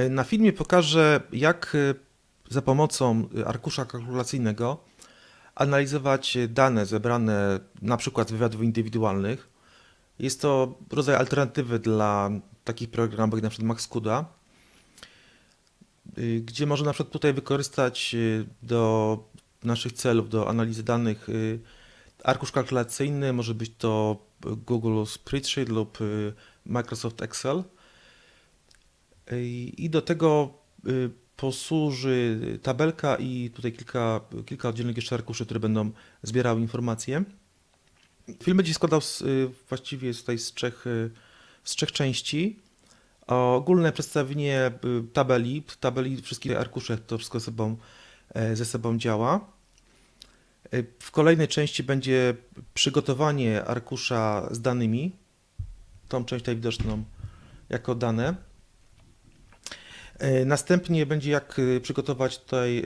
Na filmie pokażę, jak za pomocą arkusza kalkulacyjnego analizować dane zebrane na przykład z wywiadów indywidualnych. Jest to rodzaj alternatywy dla takich programów jak na przykład MaxCuda, gdzie można na przykład tutaj wykorzystać do naszych celów, do analizy danych arkusz kalkulacyjny, może być to Google Spreadsheet lub Microsoft Excel. I do tego posłuży tabelka i tutaj kilka oddzielnych jeszcze arkuszy, które będą zbierały informacje. Film będzie się składał właściwie tutaj z trzech części. Ogólne przedstawienie tabeli wszystkich arkuszy, to wszystko ze sobą działa. W kolejnej części będzie przygotowanie arkusza z danymi, tą część tutaj widoczną jako dane. Następnie będzie jak przygotować tutaj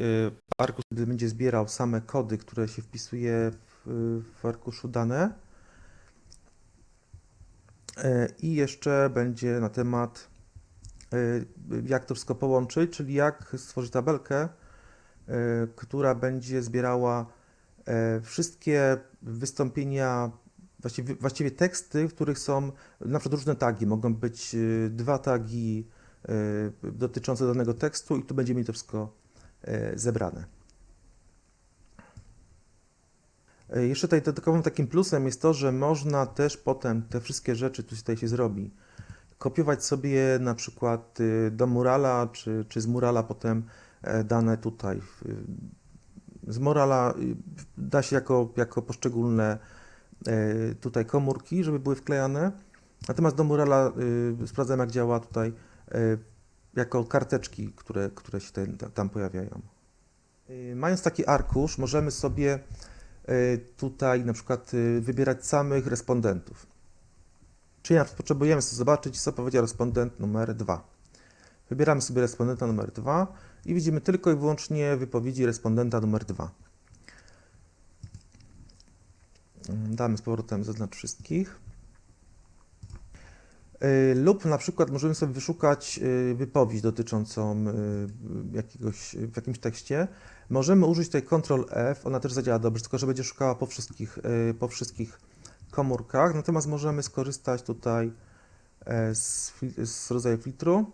arkusz, który będzie zbierał same kody, które się wpisuje w arkuszu dane. I jeszcze będzie na temat jak to wszystko połączyć, czyli jak stworzyć tabelkę, która będzie zbierała wszystkie wystąpienia, właściwie teksty, w których są na przykład różne tagi. Mogą być dwa tagi dotyczące danego tekstu i tu będziemy mieli to wszystko zebrane. Jeszcze tutaj dodatkowym takim plusem jest to, że można też potem te wszystkie rzeczy, które tutaj się zrobi, kopiować sobie na przykład do Murala, czy z Murala potem dane tutaj. Z Murala da się jako poszczególne tutaj komórki, żeby były wklejane. Natomiast do Murala sprawdzam, jak działa tutaj jako karteczki, które się tam pojawiają. Mając taki arkusz, możemy sobie tutaj na przykład wybierać samych respondentów. Czyli na przykład potrzebujemy sobie zobaczyć, co powiedział respondent numer 2. Wybieramy sobie respondenta numer 2 i widzimy tylko i wyłącznie wypowiedzi respondenta numer 2. Damy z powrotem zaznacz wszystkich. Lub na przykład możemy sobie wyszukać wypowiedź dotyczącą w jakimś tekście. Możemy użyć tutaj Ctrl F, ona też zadziała dobrze, tylko że będzie szukała po wszystkich komórkach. Natomiast możemy skorzystać tutaj z rodzaju filtru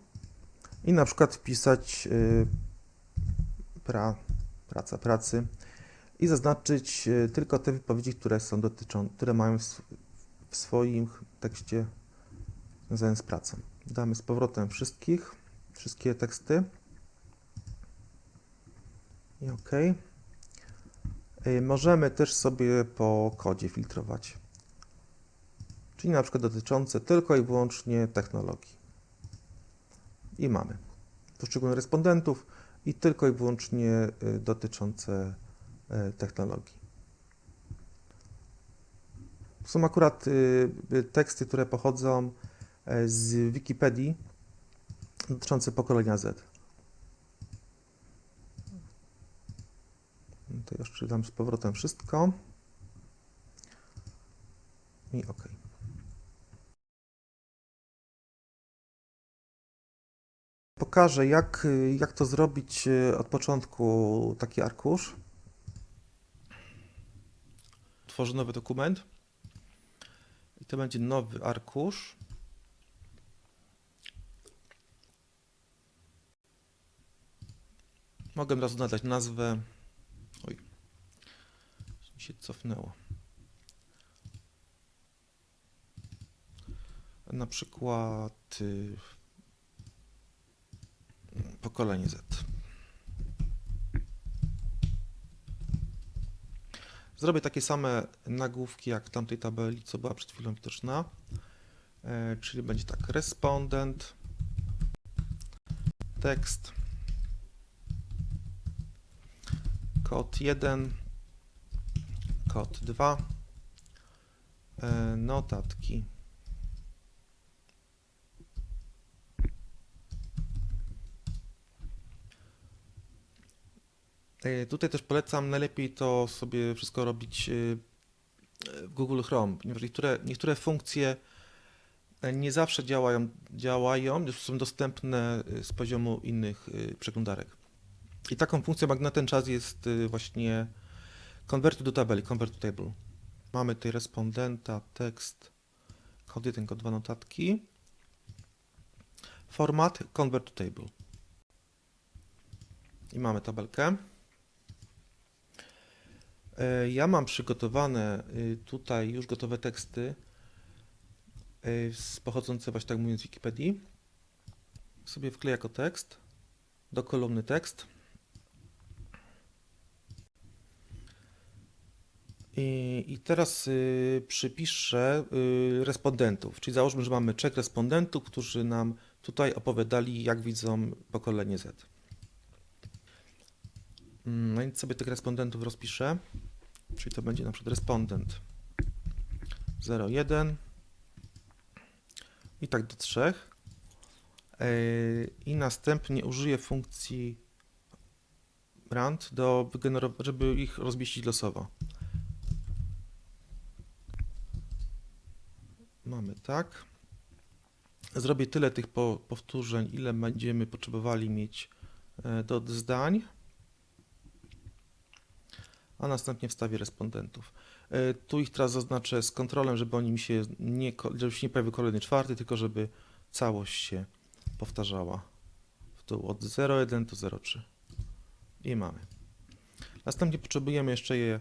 i na przykład wpisać praca pracy i zaznaczyć tylko te wypowiedzi, które mają w swoim tekście związane z pracą. Damy z powrotem wszystkie teksty i OK. Możemy też sobie po kodzie filtrować, czyli na przykład dotyczące tylko i wyłącznie technologii. I mamy poszczególnych respondentów i tylko i wyłącznie dotyczące technologii. Są akurat teksty, które pochodzą z Wikipedii dotyczące pokolenia Z. To jeszcze dam z powrotem wszystko i OK. Pokażę, jak to zrobić od początku, taki arkusz. Tworzę nowy dokument i to będzie nowy arkusz. Mogę od razu nadać nazwę. Oj, mi się cofnęło. Na przykład pokolenie Z. Zrobię takie same nagłówki jak w tamtej tabeli, co była przed chwilą widoczna. Czyli będzie tak, respondent, tekst, kod 1, kod 2, notatki. Tutaj też polecam najlepiej to sobie wszystko robić w Google Chrome, ponieważ niektóre funkcje nie zawsze działają, są dostępne z poziomu innych przeglądarek. I taką funkcją jak na ten czas jest właśnie convert do tabeli, convert to table. Mamy tutaj respondenta, tekst, kod 1, kod 2 notatki, format, convert to table. I mamy tabelkę. Ja mam przygotowane tutaj już gotowe teksty pochodzące właśnie tak mówiąc z Wikipedii. Sobie wkleję jako tekst do kolumny tekst. I teraz przypiszę respondentów, czyli załóżmy, że mamy 3 respondentów, którzy nam tutaj opowiadali, jak widzą pokolenie Z. No i sobie tych respondentów rozpiszę, czyli to będzie na przykład respondent 01 i tak do 3. I następnie użyję funkcji rand do żeby ich rozmieścić losowo. Mamy tak. Zrobię tyle tych powtórzeń, ile będziemy potrzebowali mieć do zdań, a następnie wstawię respondentów. Tu ich teraz zaznaczę z kontrolem, żeby oni mi się żeby się nie pojawił kolejny 4, tylko żeby całość się powtarzała w dół od 0,1 do 0,3. I mamy. Następnie potrzebujemy jeszcze je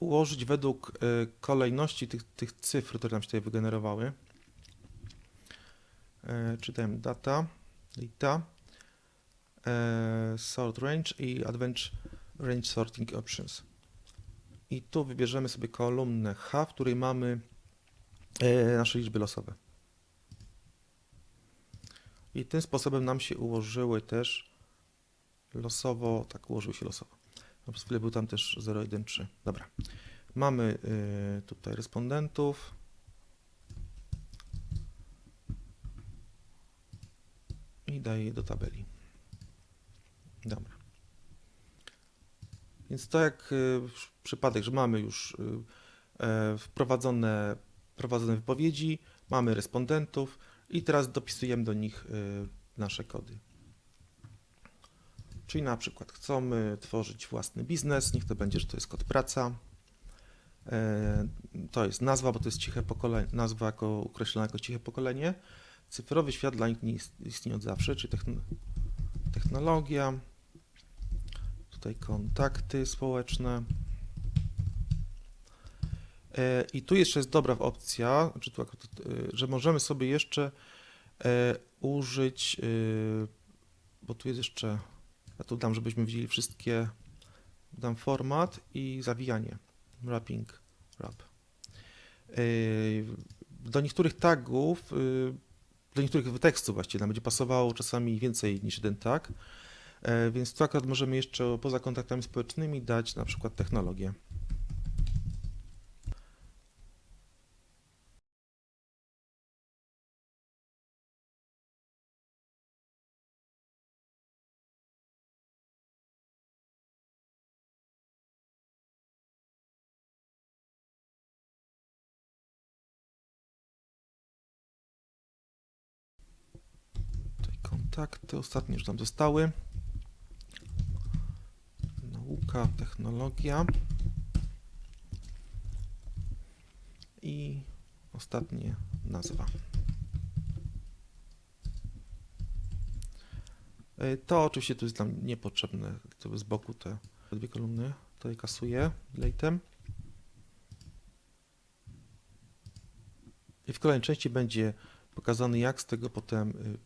ułożyć według kolejności tych cyfr, które nam się tutaj wygenerowały. Czytamy data, sort range i advanced range sorting options. I tu wybierzemy sobie kolumnę H, w której mamy nasze liczby losowe. I tym sposobem nam się ułożyły też losowo, tak ułożyły się losowo. No, przez chwilę był tam też 0, 1, 3. Dobra. Mamy tutaj respondentów. I daję je do tabeli. Dobra. Więc to jak przypadek, że mamy już wprowadzone wypowiedzi, mamy respondentów i teraz dopisujemy do nich nasze kody. Czyli na przykład chcemy tworzyć własny biznes, niech to będzie, że to jest kod praca. To jest nazwa, bo to jest ciche pokolenie, nazwa określona jako ciche pokolenie. Cyfrowy świat dla nich nie istnieje od zawsze, czyli technologia. Tutaj kontakty społeczne. I tu jeszcze jest dobra opcja, że możemy sobie jeszcze użyć, bo tu jest jeszcze, ja tu dam, żebyśmy widzieli wszystkie, dam format i zawijanie, wrapping, wrap. Do niektórych tagów, do niektórych tekstów właściwie nam będzie pasowało czasami więcej niż jeden tag, więc tu akurat możemy jeszcze poza kontaktami społecznymi dać na przykład technologię. Tutaj kontakty ostatnie już tam zostały. Nauka, technologia i ostatnie nazwa. To oczywiście tu jest nam niepotrzebne, to z boku te dwie kolumny, tutaj kasuję deletem. I w kolejnej części będzie pokazane, jak z tego potem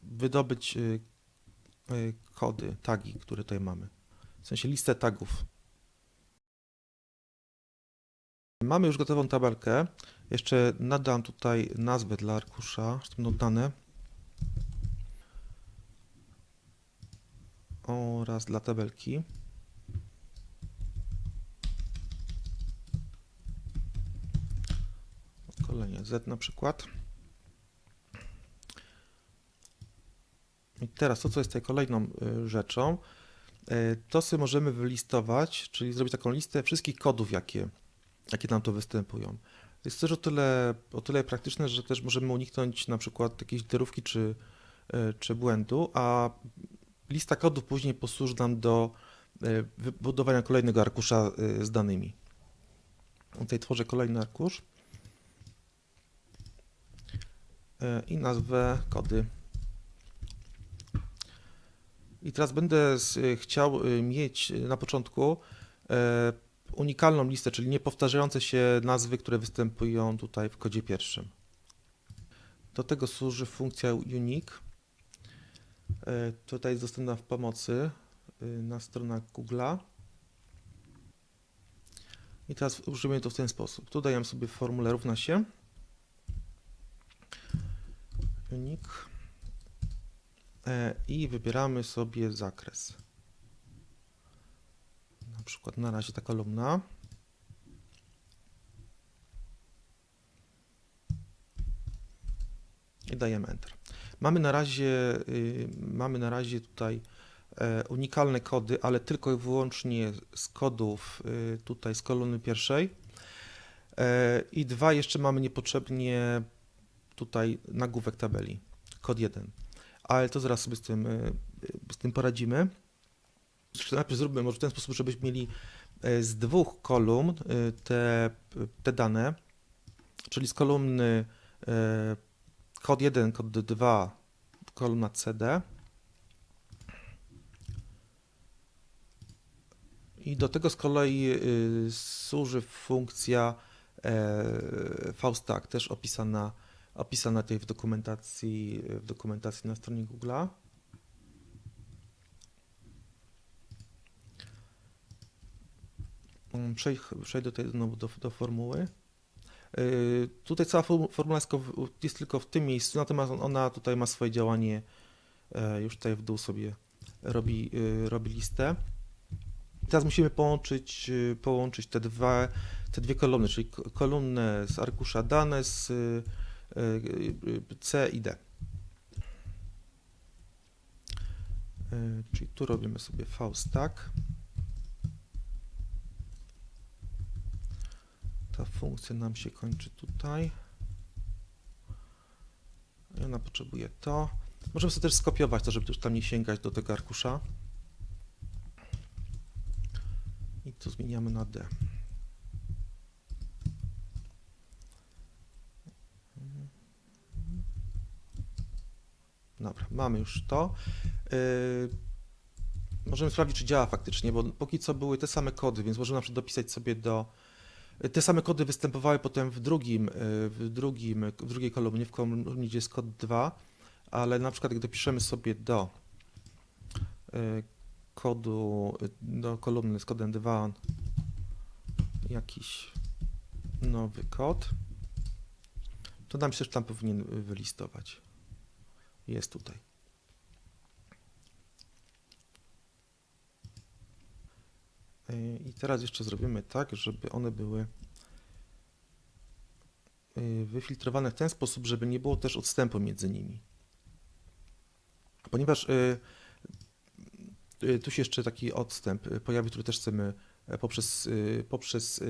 wydobyć kody, tagi, które tutaj mamy. W sensie listę tagów. Mamy już gotową tabelkę. Jeszcze nadam tutaj nazwę dla arkusza, że to będą dane. Oraz dla tabelki. Kolejnie Z na przykład. I teraz to, co jest tutaj kolejną rzeczą, to sobie możemy wylistować, czyli zrobić taką listę wszystkich kodów, jakie nam tu występują. Jest też o tyle praktyczne, że też możemy uniknąć na przykład jakiejś literówki czy błędu, a lista kodów później posłuży nam do wybudowania kolejnego arkusza z danymi. Tutaj tworzę kolejny arkusz i nazwę kody. I teraz będę chciał mieć na początku unikalną listę, czyli niepowtarzające się nazwy, które występują tutaj w kodzie pierwszym. Do tego służy funkcja unique. Tutaj jest dostępna w pomocy na stronach Google'a. I teraz użyjemy to w ten sposób. Tu dajemy sobie w formule równa się unique i wybieramy sobie zakres. Na przykład na razie ta kolumna. I dajemy Enter. Mamy na razie tutaj unikalne kody, ale tylko i wyłącznie z kodów tutaj z kolumny pierwszej. I dwa jeszcze mamy niepotrzebnie tutaj nagłówek tabeli, kod 1. Ale to zaraz sobie z tym poradzimy. Najpierw zróbmy może w ten sposób, żebyśmy mieli z dwóch kolumn te dane, czyli z kolumny kod 1, kod 2, kolumna CD. I do tego z kolei służy funkcja VStack, też opisana tutaj w dokumentacji na stronie Google'a. Przejdę tutaj znowu do formuły. Tutaj cała formuła jest tylko w tym miejscu, natomiast ona tutaj ma swoje działanie, już tutaj w dół sobie robi listę. I teraz musimy połączyć te dwie kolumny, czyli kolumnę z arkusza dane z C i D. Czyli tu robimy sobie VStack. Ta funkcja nam się kończy tutaj. I ona potrzebuje to. Możemy sobie też skopiować to, żeby już tam nie sięgać do tego arkusza. I tu zmieniamy na D. Dobra, mamy już to. Możemy sprawdzić, czy działa faktycznie, bo póki co były te same kody, więc możemy na przykład dopisać sobie te same kody występowały potem w drugiej kolumnie, w kolumnie, gdzie jest kod 2, ale na przykład jak dopiszemy sobie do kolumny z kodem 2 jakiś nowy kod, to nam się tam powinien wylistować. Jest tutaj. I teraz jeszcze zrobimy tak, żeby one były wyfiltrowane w ten sposób, żeby nie było też odstępu między nimi. Ponieważ tu się jeszcze taki odstęp pojawi, który też chcemy poprzez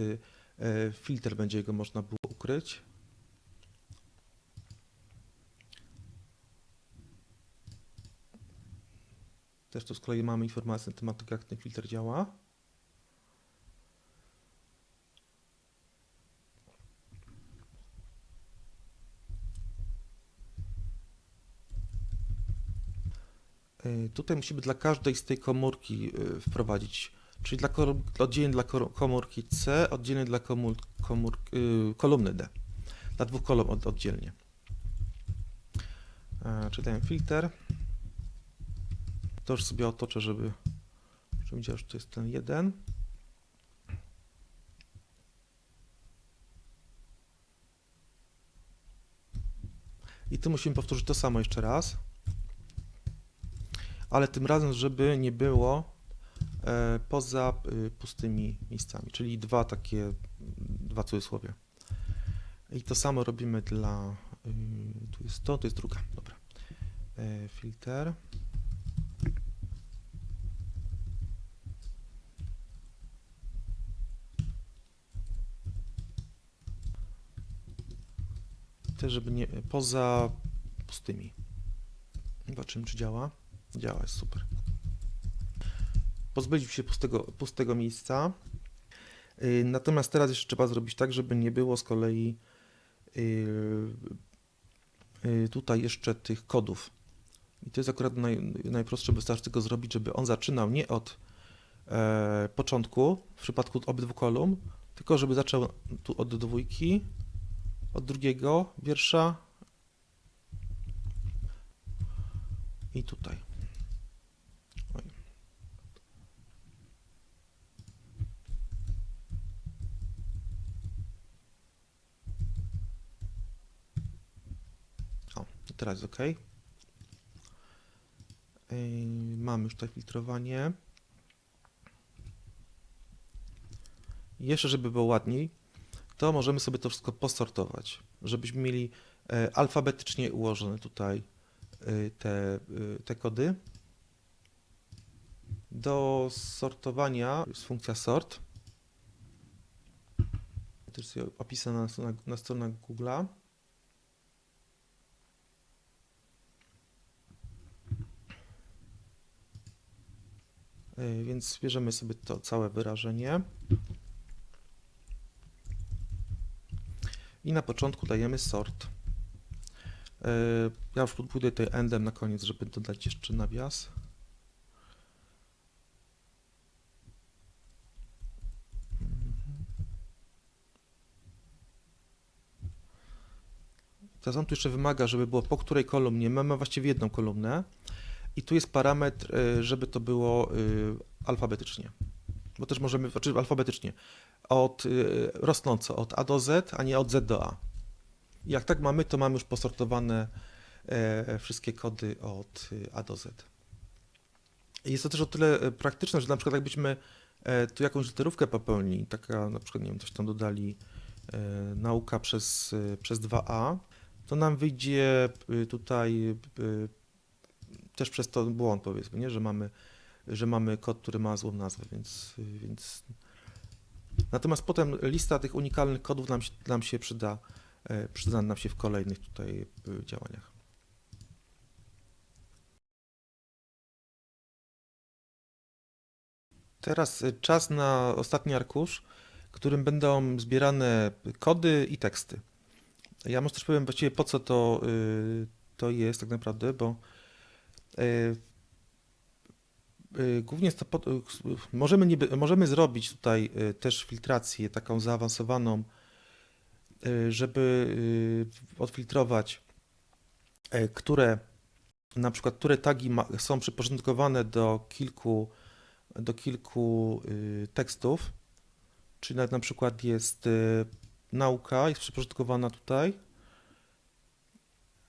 filtr będzie go można było ukryć. Też tu z kolei mamy informację na temat tego, jak ten filtr działa. Tutaj musimy dla każdej z tej komórki wprowadzić, czyli oddzielnie dla komórki C, oddzielnie dla kolumny D. Dla dwóch kolumn oddzielnie. Czyli dajemy filtr. To już sobie otoczę, żeby widział, że to jest ten jeden. I tu musimy powtórzyć to samo jeszcze raz. Ale tym razem, żeby nie było poza pustymi miejscami, czyli dwa cudzysłowie. I to samo robimy dla, tu jest to jest druga, dobra. Filtr. też żeby nie, poza pustymi. Zobaczymy, czy działa. Działa, jest super. Pozbyliśmy się pustego miejsca. Natomiast teraz jeszcze trzeba zrobić tak, żeby nie było z kolei tutaj jeszcze tych kodów. I to jest akurat najprostsze, wystarczy tylko zrobić, żeby on zaczynał nie od początku, w przypadku obydwu kolumn, tylko żeby zaczął tu od dwójki, od drugiego wiersza i tutaj. Oj. O, teraz jest OK. Mamy już tutaj filtrowanie. Jeszcze, żeby było ładniej, to możemy sobie to wszystko posortować, żebyśmy mieli alfabetycznie ułożone tutaj te kody. Do sortowania jest funkcja sort. To jest opisana na stronach Google'a. Więc bierzemy sobie to całe wyrażenie i na początku dajemy sort. Ja już pójdę tutaj endem na koniec, żeby dodać jeszcze nawias. Teraz on tu jeszcze wymaga, żeby było po której kolumnie. Mamy właściwie jedną kolumnę i tu jest parametr, żeby to było alfabetycznie. Bo też możemy, znaczy alfabetycznie, rosnąco od A do Z, a nie od Z do A. I jak tak mamy, to mamy już posortowane wszystkie kody od A do Z. Jest to też o tyle praktyczne, że na przykład jakbyśmy tu jakąś literówkę popełnili, taka na przykład, nie wiem, coś tam dodali, nauka przez 2A, to nam wyjdzie tutaj też przez to błąd, powiedzmy, nie? Że mamy kod, który ma złą nazwę, więc... Natomiast potem lista tych unikalnych kodów nam się przyda nam się w kolejnych tutaj działaniach. Teraz czas na ostatni arkusz, w którym będą zbierane kody i teksty. Ja może też powiem właściwie po co to jest tak naprawdę, bo głównie jest to możemy zrobić tutaj też filtrację taką zaawansowaną, żeby odfiltrować, na przykład które tagi są przyporządkowane do kilku tekstów, czyli na przykład jest nauka, jest przyporządkowana tutaj,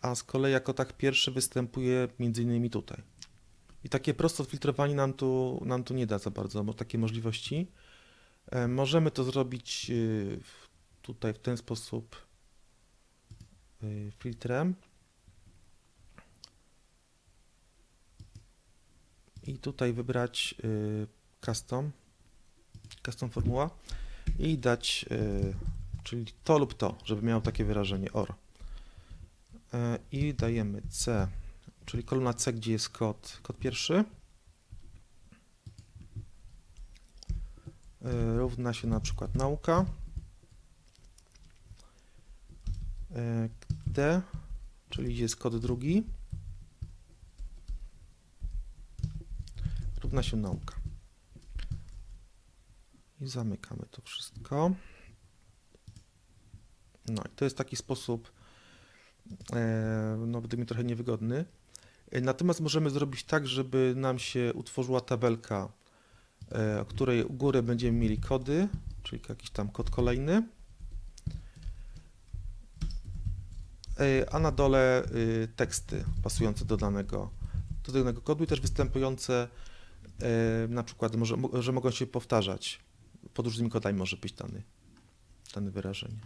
a z kolei jako tag pierwszy występuje między innymi tutaj. I takie proste odfiltrowanie nam tu nie da za bardzo, bo takie możliwości. Możemy to zrobić tutaj w ten sposób filtrem. I tutaj wybrać custom formuła i dać, czyli to lub to, żeby miało takie wyrażenie OR. I dajemy C, czyli kolumna C, gdzie jest kod pierwszy, równa się na przykład nauka, D, czyli jest kod drugi, równa się nauka. I zamykamy to wszystko. No i to jest taki sposób, no gdyby trochę niewygodny. Natomiast możemy zrobić tak, żeby nam się utworzyła tabelka, o której u góry będziemy mieli kody, czyli jakiś tam kod kolejny, a na dole teksty pasujące do danego kodu i też występujące, na przykład, że mogą się powtarzać. Pod różnymi kodami może być dane wyrażenie.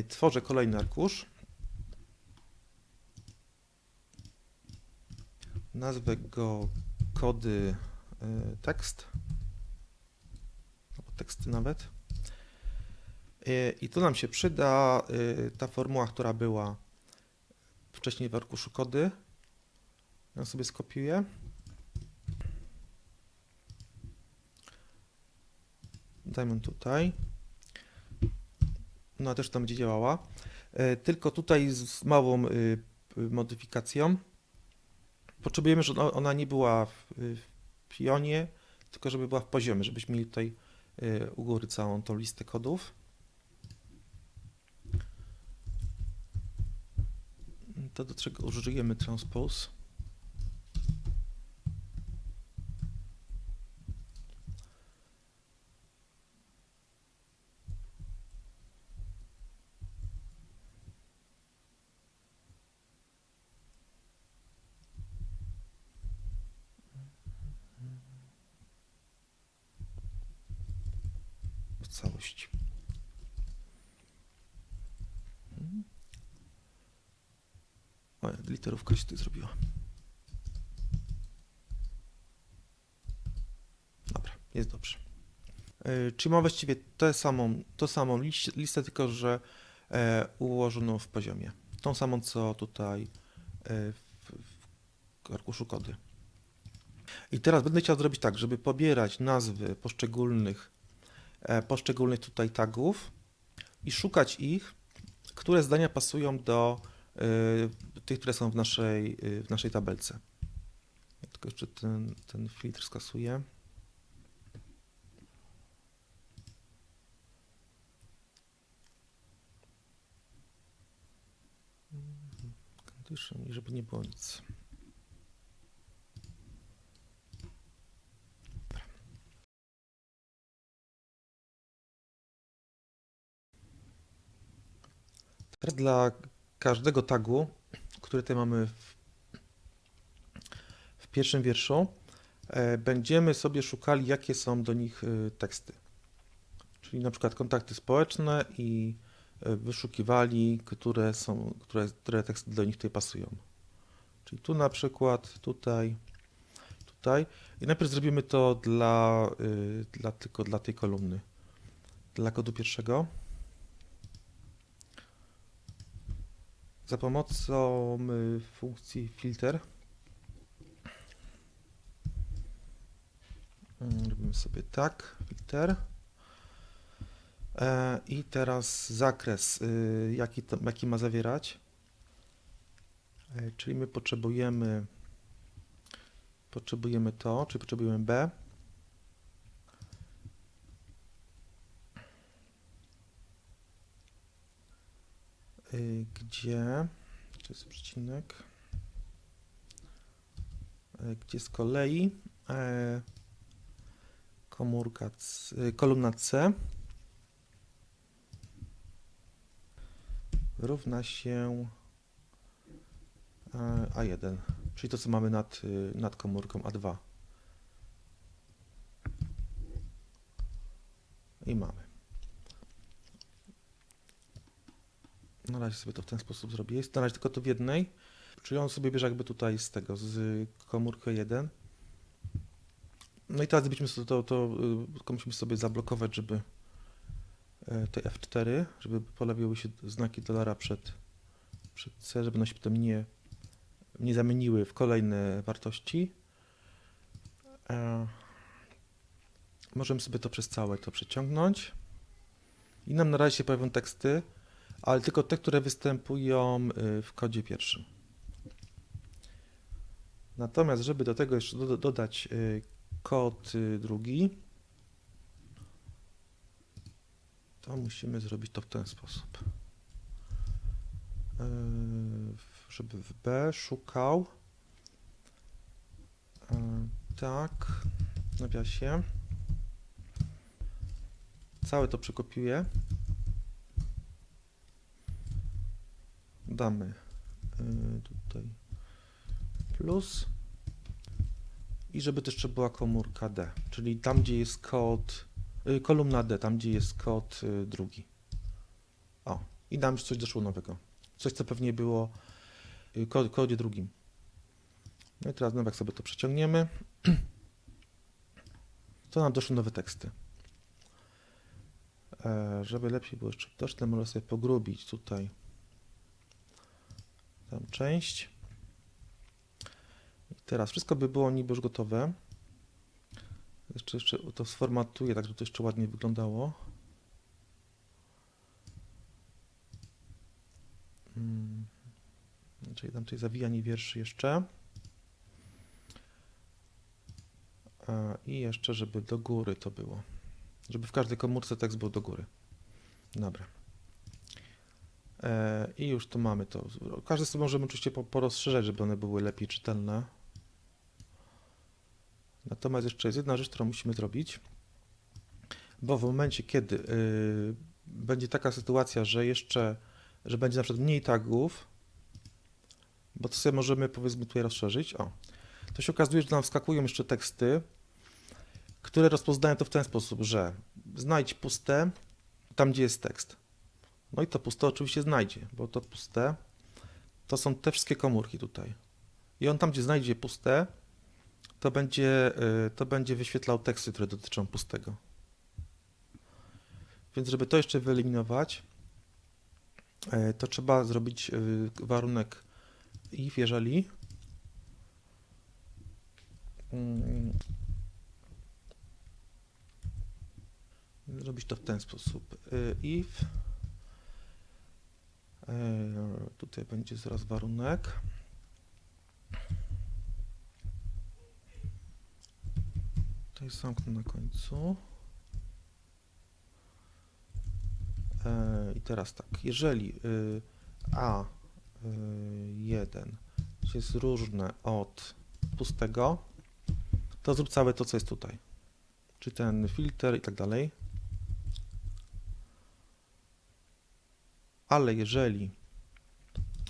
Tworzę kolejny arkusz. Nazwę go kody tekst, albo teksty nawet. I tu nam się przyda ta formuła, która była wcześniej w arkuszu kody. Ja sobie skopiuję. Dajmy tutaj. Ona też tam będzie działała. Tylko tutaj z małą modyfikacją. Potrzebujemy, żeby ona nie była w pionie, tylko żeby była w poziomie, żebyśmy mieli tutaj u góry całą tą listę kodów. To do czego użyjemy transpose. W całości. O, literówka się tutaj zrobiła. Dobra, jest dobrze. Czyli mam właściwie tą samą listę, tylko że ułożoną w poziomie. Tą samą, co tutaj w arkuszu kody. I teraz będę chciał zrobić tak, żeby pobierać nazwy poszczególnych tutaj tagów i szukać ich, które zdania pasują do tych, które są w naszej tabelce. Ja tylko jeszcze ten filtr skasuję. Condition, i żeby nie było nic. Teraz dla każdego tagu, który tutaj mamy w pierwszym wierszu, będziemy sobie szukali, jakie są do nich teksty. Czyli na przykład kontakty społeczne i wyszukiwali, które teksty do nich tutaj pasują. Czyli tu na przykład, tutaj. I najpierw zrobimy to tylko dla tej kolumny. Dla kodu pierwszego. Za pomocą funkcji filter robimy sobie tak, filter. I teraz zakres, jaki ma zawierać. Czyli my potrzebujemy to, czyli potrzebujemy B. Gdzie, to jest przecinek, gdzie z kolei kolumna C równa się A1, czyli to, co mamy nad komórką A2. I mamy. Na razie sobie to w ten sposób zrobię. Jest na razie tylko to w jednej, czyli on sobie bierze jakby tutaj z komórkę 1. No i teraz byśmy tylko musimy sobie zablokować, żeby te F4, żeby pojawiły się znaki dolara przed C, żeby one się potem nie zamieniły w kolejne wartości. Możemy sobie to przez całe to przeciągnąć. I nam na razie się pojawią teksty, ale tylko te, które występują w kodzie pierwszym. Natomiast, żeby do tego jeszcze dodać kod drugi, to musimy zrobić to w ten sposób. Żeby w B szukał tak, w nawiasie. Całe to przekopiuję. Damy tutaj plus i żeby też jeszcze była komórka D, czyli tam, gdzie jest kod, kolumna D, tam, gdzie jest kod drugi. O, i nam coś doszło nowego. Coś, co pewnie było w kodzie drugim. No i teraz znowu jak sobie to przeciągniemy, to nam doszły nowe teksty. Żeby lepiej było jeszcze widoczne, można sobie pogrubić tutaj tę część. I teraz wszystko by było niby już gotowe. Jeszcze to sformatuję, tak żeby to jeszcze ładnie wyglądało. Czyli tam tutaj zawijanie wierszy jeszcze. I jeszcze, żeby do góry to było. Żeby w każdej komórce tekst był do góry. Dobra. I już tu mamy to. Każdy sobie możemy oczywiście porozszerzać, żeby one były lepiej czytelne. Natomiast jeszcze jest jedna rzecz, którą musimy zrobić, bo w momencie, kiedy będzie taka sytuacja, że będzie na przykład mniej tagów, bo to sobie możemy, powiedzmy, tutaj rozszerzyć. To się okazuje, że nam wskakują jeszcze teksty, które rozpoznają to w ten sposób, że znajdź puste tam, gdzie jest tekst. No i to puste oczywiście znajdzie, bo to puste to są te wszystkie komórki tutaj. I on tam, gdzie znajdzie puste, to będzie wyświetlał teksty, które dotyczą pustego. Więc żeby to jeszcze wyeliminować, to trzeba zrobić warunek if, jeżeli zrobić to w ten sposób. If tutaj będzie zaraz warunek. Tutaj zamknę na końcu. I teraz tak, jeżeli A1 jest różne od pustego, to zrób całe to, co jest tutaj. Czyli ten filtr i tak dalej. Ale jeżeli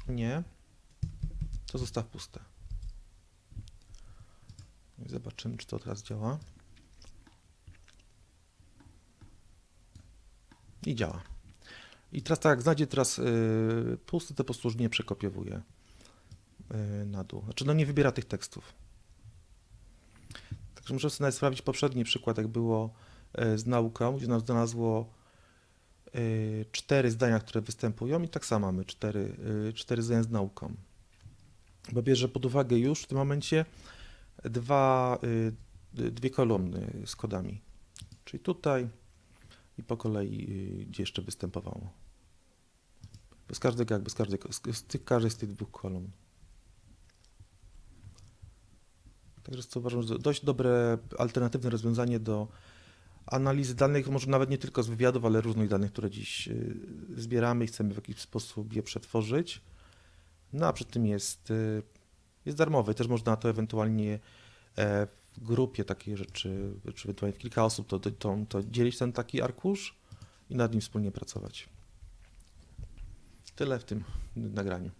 nie, to zostaw puste. I zobaczymy, czy to teraz działa. I działa. I teraz tak, jak znajdzie teraz pusty, to po prostu już nie przekopiowuje na dół. Znaczy, no nie wybiera tych tekstów. Także muszę sobie nawet sprawdzić poprzedni przykład, jak było z nauką, gdzie nam znalazło 4 zdania, które występują i tak samo mamy 4 zdania z nauką. Bo bierze pod uwagę już w tym momencie dwie kolumny z kodami. Czyli tutaj i po kolei, gdzie jeszcze występowało. Bez każdej z tych dwóch kolumn. Także to uważam, że dość dobre, alternatywne rozwiązanie do analizy danych, może nawet nie tylko z wywiadów, ale różnych danych, które dziś zbieramy i chcemy w jakiś sposób je przetworzyć. No a przy tym jest darmowy. Też można to ewentualnie w grupie takiej rzeczy, czy ewentualnie w kilka osób, to dzielić ten taki arkusz i nad nim wspólnie pracować. Tyle w tym nagraniu.